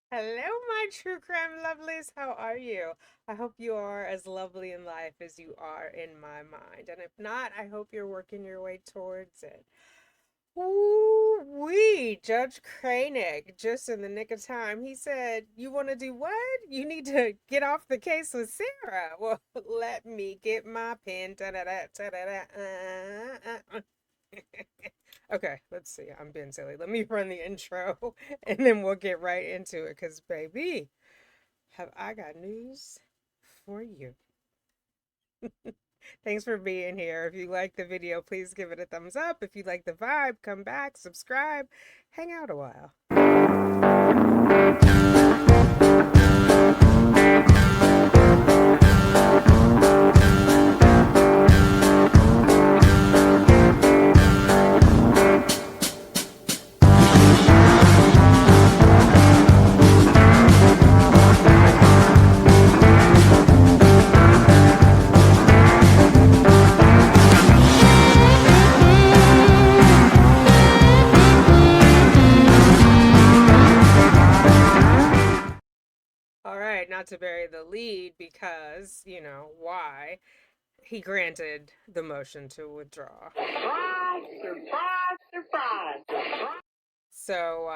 Hello, my true crime lovelies. How are you? I hope you are as lovely in life as you are in my mind. And if not, I hope you're working your way towards it. Ooh, wee, Judge Kraynick, just in the nick of time. He said, "You want to do what? You need to get off the case with Sarah." Well, let me get my pen. Da-da-da, da-da-da, Okay, let's see. I'm being silly. Let me run the intro and then we'll get right into it. Because, baby, have I got news for you. Thanks for being here. If you like the video, please give it a thumbs up. If you like the vibe, come back, subscribe, hang out a while. All right, not to bury the lead because, why? He granted the motion to withdraw. Surprise, surprise, surprise. So,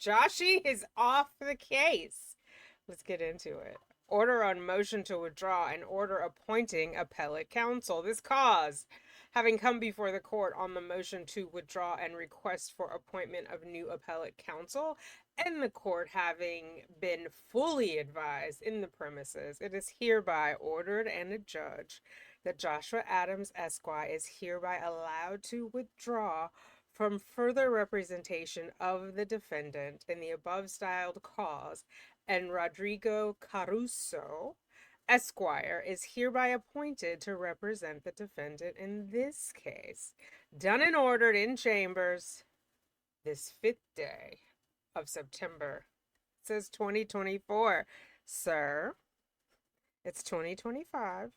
Joshy is off the case. Let's get into it. Order on motion to withdraw and order appointing appellate counsel. This cause, having come before the court on the motion to withdraw and request for appointment of new appellate counsel, and the court having been fully advised in the premises, it is hereby ordered and adjudged that Joshua Adams Esquire is hereby allowed to withdraw from further representation of the defendant in the above styled cause, and Rodrigo Caruso Esquire is hereby appointed to represent the defendant in this case. Done and ordered in chambers this 5th day of September. It says 2024. Sir, it's 2025.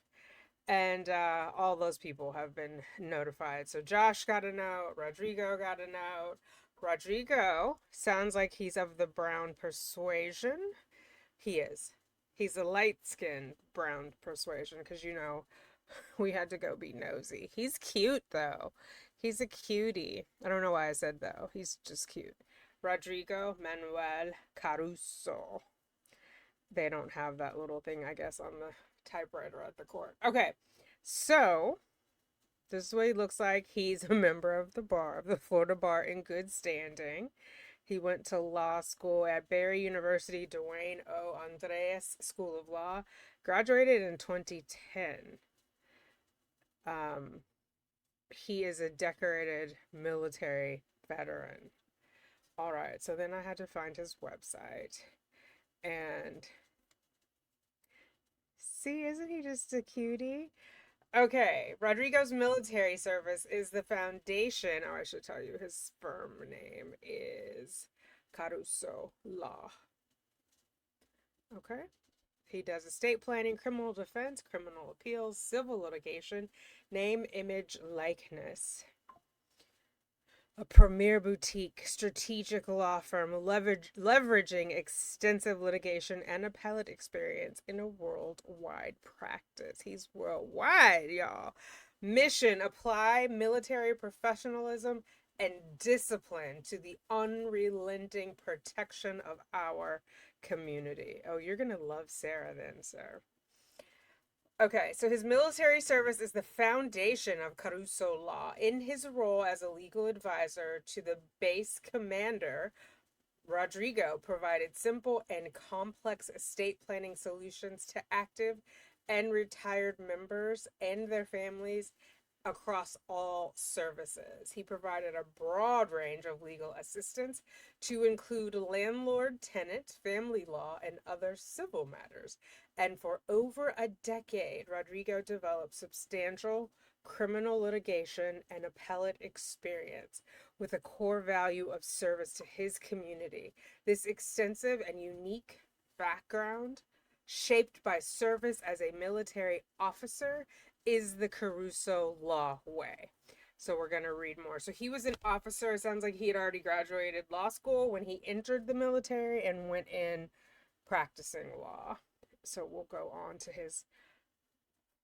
And all those people have been notified. So Josh got a note, Rodrigo got a note. Rodrigo sounds like he's of the brown persuasion. He is. He's a light skinned brown persuasion because, we had to go be nosy. He's cute, though. He's a cutie. I don't know why I said, though. He's just cute. Rodrigo Manuel Caruso. They don't have that little thing, I guess, on the typewriter at the court. Okay, so this is what he looks like. He's a member of the bar, of the Florida Bar, in good standing. He went to law school at Barry University, Duane O. Andres School of Law. Graduated in 2010. Um, he is a decorated military veteran. All right, so then I had to find his website. And see, isn't he just a cutie? Okay, Rodrigo's military service is the foundation. Oh, I should tell you his firm name is Caruso Law. Okay. He does estate planning, criminal defense, criminal appeals, civil litigation, name, image, likeness. A premier boutique strategic law firm leveraging extensive litigation and appellate experience in a worldwide practice. He's worldwide, y'all. Mission: apply military professionalism and discipline to the unrelenting protection of our community. Oh, you're going to love Sarah then, sir. Okay, so his military service is the foundation of Caruso Law. In his role as a legal advisor to the base commander, Rodrigo provided simple and complex estate planning solutions to active and retired members and their families across all services. He provided a broad range of legal assistance to include landlord tenant, family law, and other civil matters. And for over a decade, Rodrigo developed substantial criminal litigation and appellate experience with a core value of service to his community. This extensive and unique background, shaped by service as a military officer, is the Caruso Law way. So we're going to read more. So he was an officer. It sounds like he had already graduated law school when he entered the military and went in practicing law. So we'll go on to his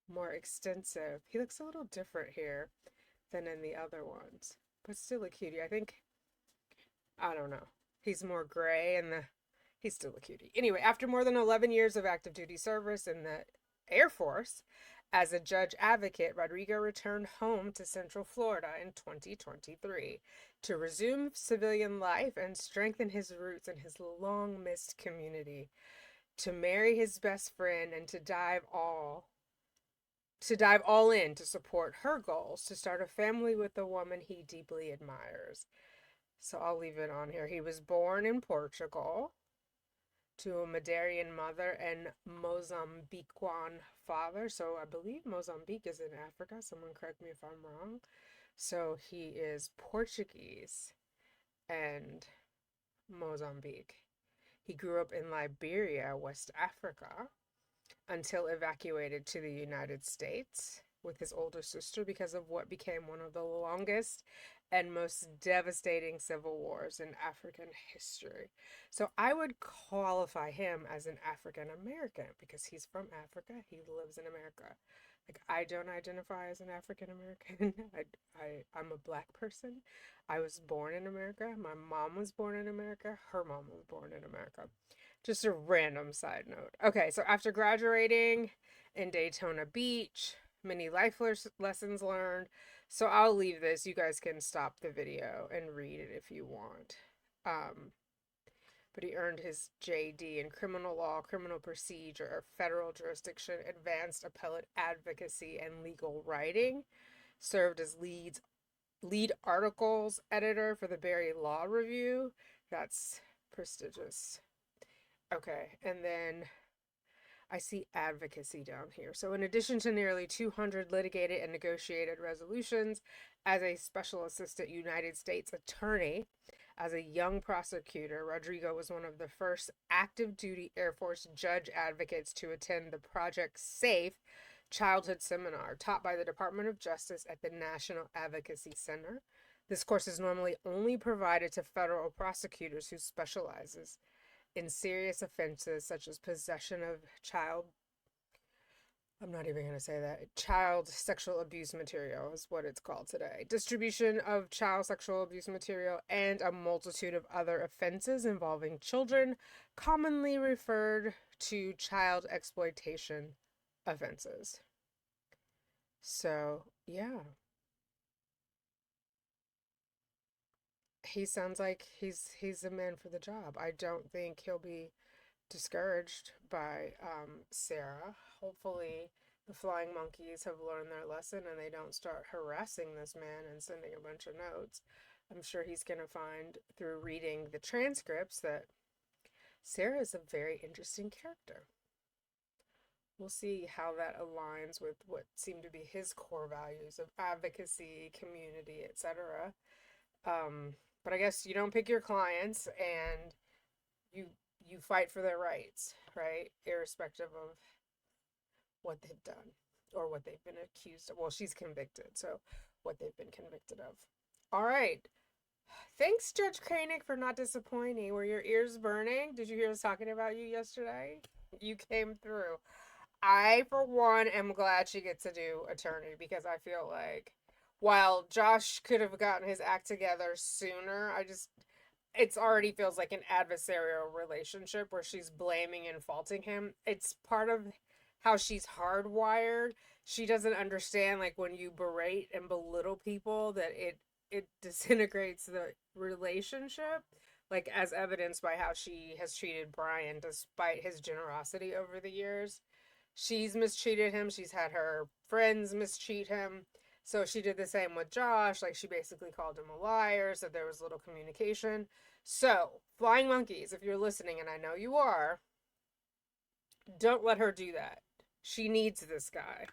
more extensive. He looks a little different here than in the other ones, but still a cutie. I think, I don't know. He's more gray and he's still a cutie. Anyway, after more than 11 years of active duty service in the Air Force as a judge advocate, Rodrigo returned home to Central Florida in 2023 to resume civilian life and strengthen his roots in his long missed community, to marry his best friend and to dive all in to support her goals, to start a family with a woman he deeply admires. So I'll leave it on here. He was born in Portugal to a Madeiran mother and Mozambican father. So I believe Mozambique is in Africa. Someone correct me if I'm wrong. So he is Portuguese and Mozambique. He grew up in Liberia, West Africa, until evacuated to the United States with his older sister because of what became one of the longest and most devastating civil wars in African history. So I would qualify him as an African American because he's from Africa. He lives in America. Like, I don't identify as an African American. I'm a black person. I was born in America. My mom was born in America. Her mom was born in America. Just a random side note. Okay, so after graduating in Daytona Beach, many life lessons learned. So I'll leave this. You guys can stop the video and read it if you want. But he earned his JD in criminal law, criminal procedure, federal jurisdiction, advanced appellate advocacy, and legal writing. Served as lead articles editor for the Barry Law Review. That's prestigious. Okay, and then I see advocacy down here. So in addition to nearly 200 litigated and negotiated resolutions as a special assistant United States attorney, as a young prosecutor, Rodrigo was one of the first active duty Air Force judge advocates to attend the Project Safe childhood seminar taught by the Department of Justice at the National Advocacy Center. This course is normally only provided to federal prosecutors who specializes in serious offenses such as possession of child sexual abuse material is what it's called today, distribution of child sexual abuse material, and a multitude of other offenses involving children, commonly referred to child exploitation offenses. So, yeah. He sounds like he's a man for the job. I don't think he'll be discouraged by Sarah. Hopefully, the flying monkeys have learned their lesson and they don't start harassing this man and sending a bunch of notes. I'm sure he's going to find through reading the transcripts that Sarah is a very interesting character. We'll see how that aligns with what seem to be his core values of advocacy, community, etc. But I guess you don't pick your clients, and you fight for their rights, right? Irrespective of what they've done or what they've been accused of. Well, she's convicted, so what they've been convicted of. All right. Thanks, Judge Kraynick, for not disappointing. Were your ears burning? Did you hear us talking about you yesterday? You came through. I, for one, am glad she gets to do attorney because I feel like while Josh could have gotten his act together sooner, it already feels like an adversarial relationship where she's blaming and faulting him. It's part of how she's hardwired. She doesn't understand, like, when you berate and belittle people, that it disintegrates the relationship, like as evidenced by how she has treated Brian despite his generosity over the years. She's mistreated him. She's had her friends mistreat him. So she did the same with Josh. Like, she basically called him a liar, said there was little communication. So, flying monkeys, if you're listening, and I know you are, don't let her do that. She needs this guy.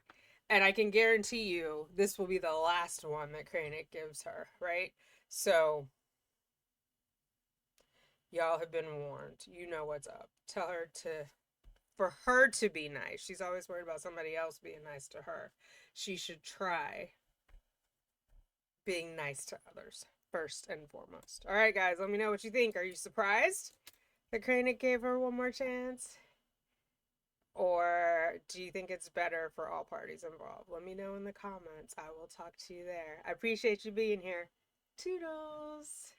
And I can guarantee you this will be the last one that Kraynick gives her, right? So, y'all have been warned. You know what's up. Tell her for her to be nice. She's always worried about somebody else being nice to her. She should try being nice to others, first and foremost. All right, guys, let me know what you think. Are you surprised that Kraynick gave her one more chance? Or do you think it's better for all parties involved? Let me know in the comments. I will talk to you there. I appreciate you being here. Toodles!